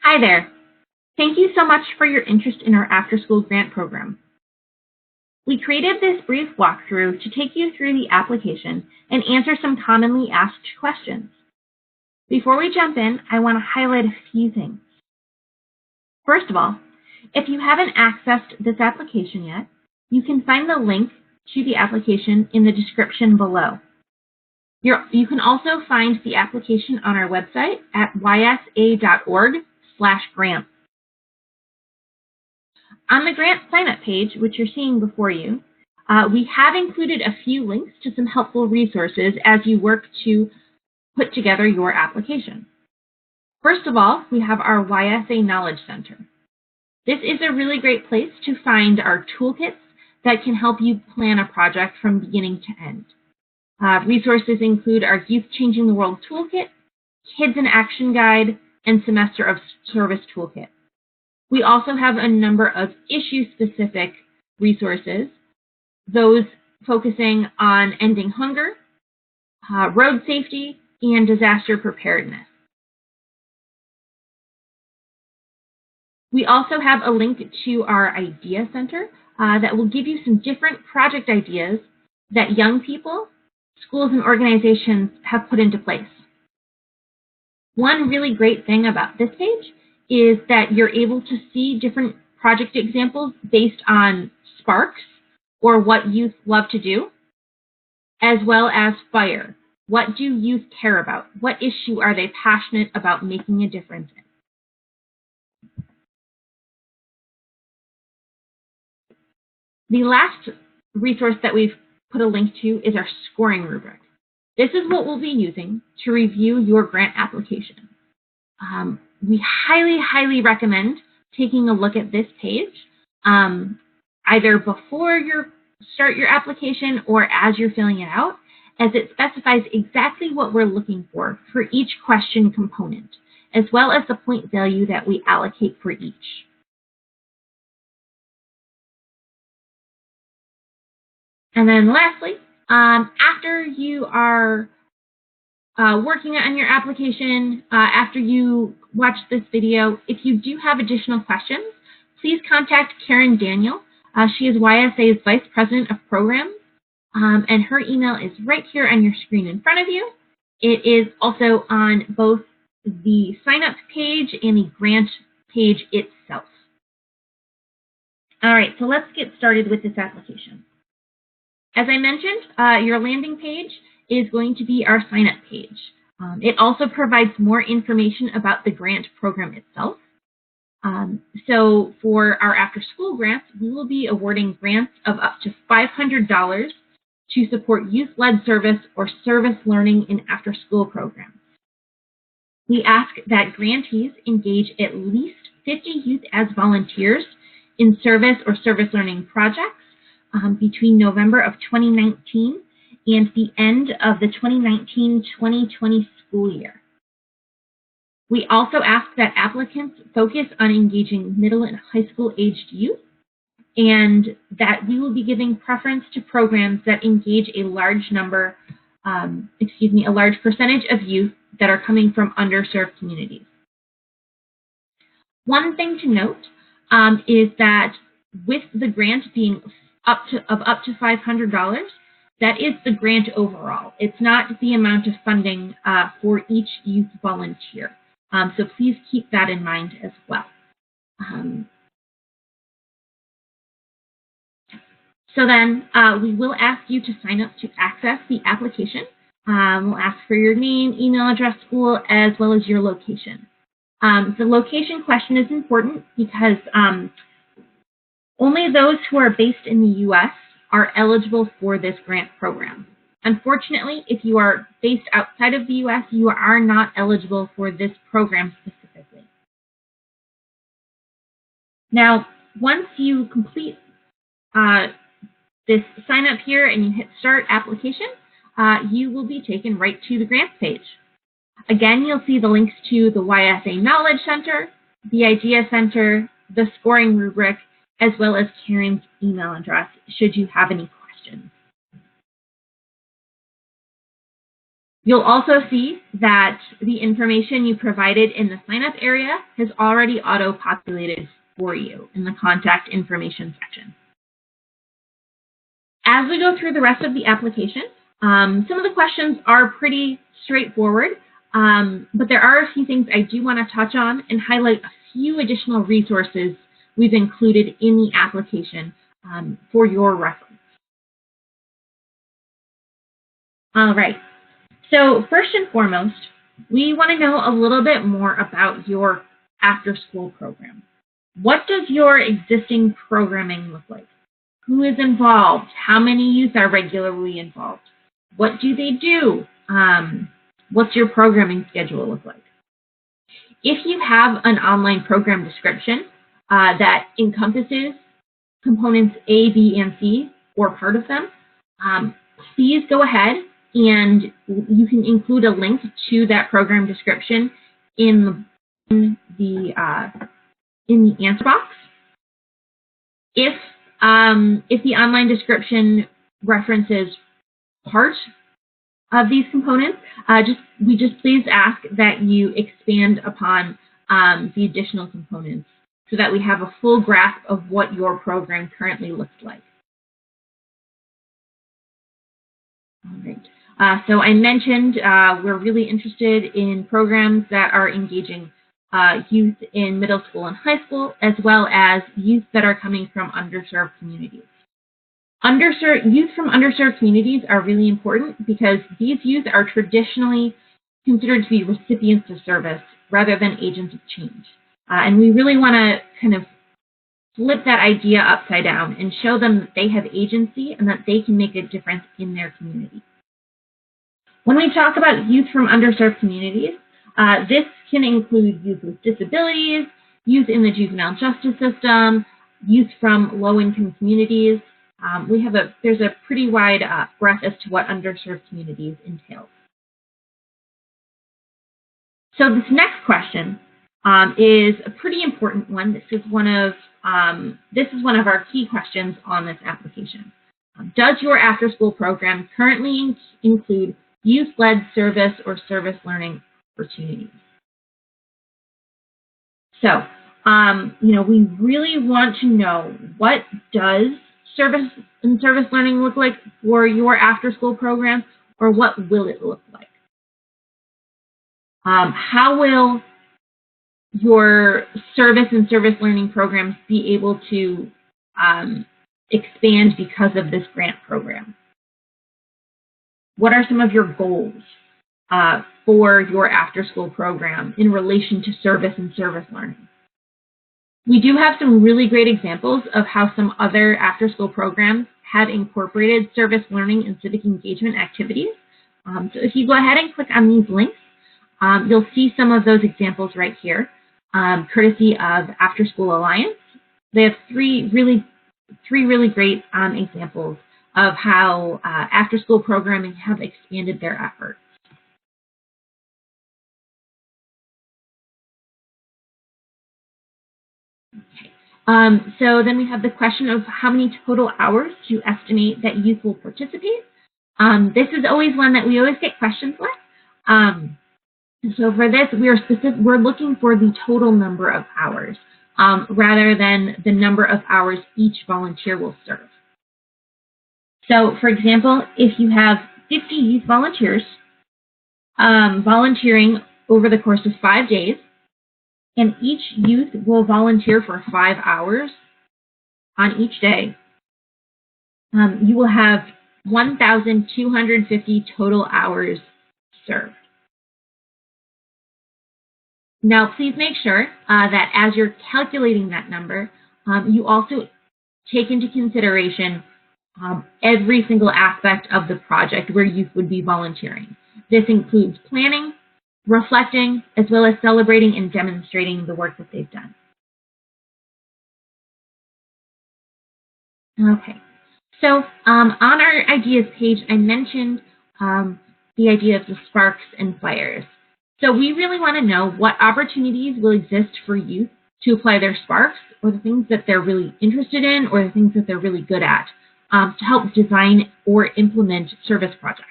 Hi there. Thank you so much for your interest in our after-school grant program. We created this brief walkthrough to take you through the application and answer some commonly asked questions. Before we jump in, I want to highlight a few things. First of all, if you haven't accessed this application yet, you can find the link to the application in the description below. You can also find the application on our website at ysa.org/grants. On the grant sign-up page, which you're seeing before you, we have included a few links to some helpful resources as you work to put together your application. First of all, we have our YSA Knowledge Center. This is a really great place to find our toolkits that can help you plan a project from beginning to end. Resources include our Youth Changing the World Toolkit, Kids in Action Guide, and Semester of Service Toolkit. We also have a number of issue-specific resources, those focusing on ending hunger, road safety, and disaster preparedness. We also have a link to our Idea Center that will give you some different project ideas that young people, schools, and organizations have put into place. One really great thing about this page is that you're able to see different project examples based on sparks or what youth love to do, as well as fire. What do youth care about? What issue are they passionate about making a difference in? The last resource that we've put a link to is our scoring rubric. This is what we'll be using to review your grant application. We highly recommend taking a look at this page, either before you start your application or as you're filling it out, as it specifies exactly what we're looking for each question component, as well as the point value that we allocate for each. And then lastly, after you are working on your application, after you watch this video, if you do have additional questions, please contact Karen Daniel. She is YSA's Vice President of Programs, and her email is right here on your screen in front of you. It is also on both the sign-up page and the grant page itself. All right, so let's get started with this application. As I mentioned, your landing page is going to be our sign-up page. It also provides more information about the grant program itself. So for our after-school grants, we will be awarding grants of up to $500 to support youth-led service or service learning in after-school programs. We ask that grantees engage at least 50 youth as volunteers in service or service learning projects between November of 2019 and the end of the 2019-2020 school year. We also ask that applicants focus on engaging middle and high school aged youth, and that we will be giving preference to programs that engage a large percentage of youth that are coming from underserved communities. One thing to note is that with the grant being up to $500, that is the grant overall. It's not the amount of funding for each youth volunteer. So please keep that in mind as well. So then we will ask you to sign up to access the application. We'll ask for your name, email address, school, as well as your location. The location question is important because only those who are based in the U.S. are eligible for this grant program. Unfortunately, if you are based outside of the U.S., you are not eligible for this program specifically. Now, once you complete this sign up here and you hit start application, you will be taken right to the grants page. Again, you'll see the links to the YSA Knowledge Center, the Idea Center, the scoring rubric, as well as Karen's email address should you have any questions. You'll also see that the information you provided in the sign-up area has already auto-populated for you in the contact information section. As we go through the rest of the application, some of the questions are pretty straightforward, but there are a few things I do want to touch on and highlight a few additional resources we've included in the application for your reference. All right. So first and foremost, we want to know a little bit more about your after-school program. What does your existing programming look like? Who is involved? How many youth are regularly involved? What do they do? What's your programming schedule look like? If you have an online program description that encompasses components A, B, and C, or part of them, please go ahead and you can include a link to that program description in the answer box. If the online description references part of these components, we just please ask that you expand upon the additional components so that we have a full grasp of what your program currently looks like. All right. So I mentioned we're really interested in programs that are engaging youth in middle school and high school, as well as youth that are coming from underserved communities. Youth from underserved communities are really important because these youth are traditionally considered to be recipients of service rather than agents of change. And we really want to kind of flip that idea upside down and show them that they have agency and that they can make a difference in their community. When we talk about youth from underserved communities, this can include youth with disabilities, youth in the juvenile justice system, youth from low-income communities. There's a pretty wide breadth as to what underserved communities entails. So this next question is a pretty important one. This is one of our key questions on this application. Does your after-school program currently include youth-led service or service learning opportunities? So, we really want to know, what does service and service learning look like for your after-school program, or what will it look like? How will your service and service learning programs be able to expand because of this grant program? What are some of your goals for your after-school program in relation to service and service learning? We do have some really great examples of how some other after-school programs have incorporated service learning and civic engagement activities. So if you go ahead and click on these links, you'll see some of those examples right here, courtesy of Afterschool Alliance. They have three really great examples of how after-school programming have expanded their efforts. Okay. So then we have the question of how many total hours do you estimate that youth will participate? This is always one that we always get questions with. So for this, we're looking for the total number of hours rather than the number of hours each volunteer will serve. So, for example, if you have 50 youth volunteers volunteering over the course of 5 days, and each youth will volunteer for 5 hours on each day, you will have 1,250 total hours served. Now, please make sure that as you're calculating that number, you also take into consideration every single aspect of the project where youth would be volunteering. This includes planning, reflecting, as well as celebrating and demonstrating the work that they've done. Okay, so on our ideas page, I mentioned the idea of the sparks and fires. So we really want to know what opportunities will exist for youth to apply their sparks, or the things that they're really interested in, or the things that they're really good at, to help design or implement service projects.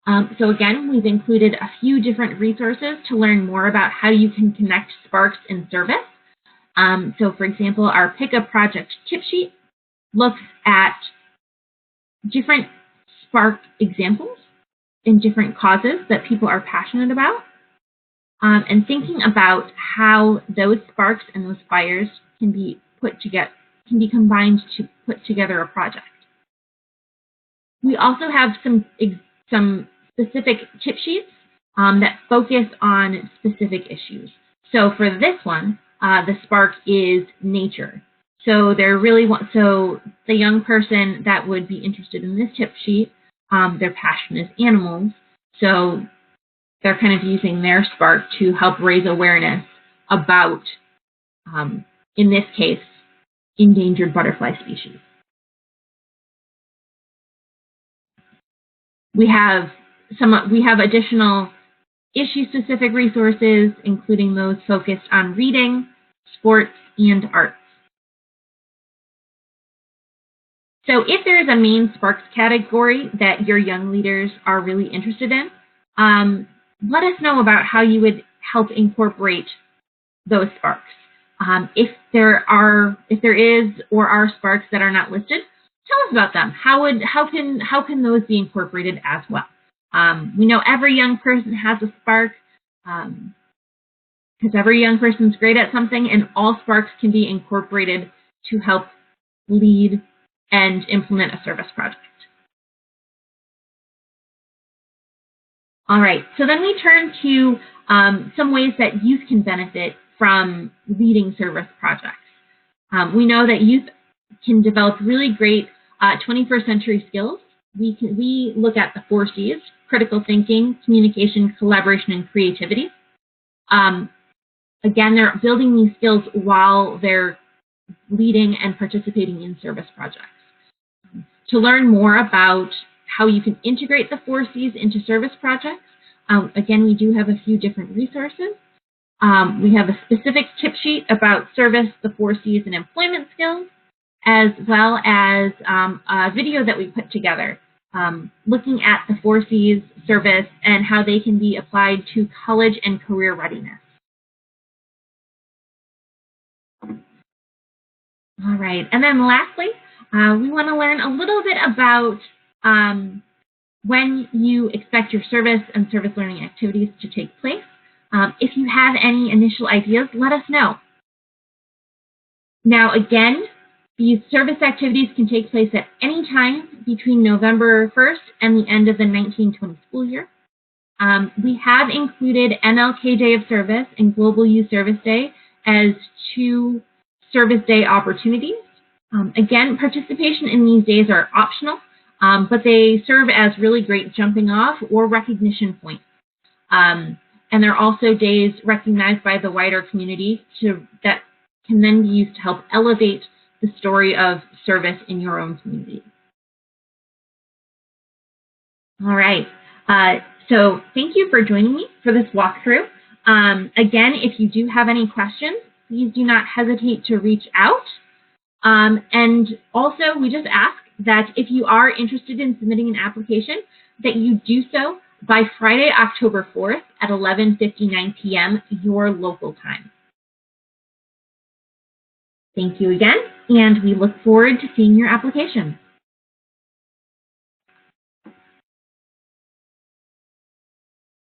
So again, we've included a few different resources to learn more about how you can connect Sparks in service. So for example, our Pick a Project tip sheet looks at different Spark examples in different causes that people are passionate about, and thinking about how those sparks and those fires can be combined to put together a project. We also have some specific tip sheets that focus on specific issues. So for this one, the spark is nature. So the young person that would be interested in this tip sheet, their passion is animals. So they're kind of using their spark to help raise awareness about, in this case, endangered butterfly species. We have additional issue-specific resources, including those focused on reading, sports, and arts. So if there is a main Sparks category that your young leaders are really interested in, let us know about how you would help incorporate those sparks. If there is or are sparks that are not listed, tell us about them. How can those be incorporated as well? We know every young person has a spark, because every young person is great at something, and all sparks can be incorporated to help lead and implement a service project. All right, so then we turn to some ways that youth can benefit from leading service projects. We know that youth can develop really great 21st century skills. We look at the 4 C's: critical thinking, communication, collaboration, and creativity. Again, they're building these skills while they're leading and participating in service projects. To learn more about how you can integrate the 4 C's into service projects, again, we do have a few different resources. We have a specific tip sheet about service, the 4 C's, and employment skills, as well as a video that we put together looking at the 4 C's service and how they can be applied to college and career readiness. All right, and then lastly, we want to learn a little bit about when you expect your service and service learning activities to take place. If you have any initial ideas, let us know. Now, again, these service activities can take place at any time between November 1st and the end of the 1920 school year. We have included MLK Day of Service and Global Youth Service Day as 2 service day opportunities. Again, participation in these days are optional, but they serve as really great jumping off or recognition points. And they're also days recognized by the wider community that can then be used to help elevate the story of service in your own community. All right, so thank you for joining me for this walkthrough. Again, if you do have any questions, please do not hesitate to reach out. And also, we just ask that if you are interested in submitting an application, that you do so by Friday, October 4th at 11:59 p.m. your local time. Thank you again, and we look forward to seeing your application.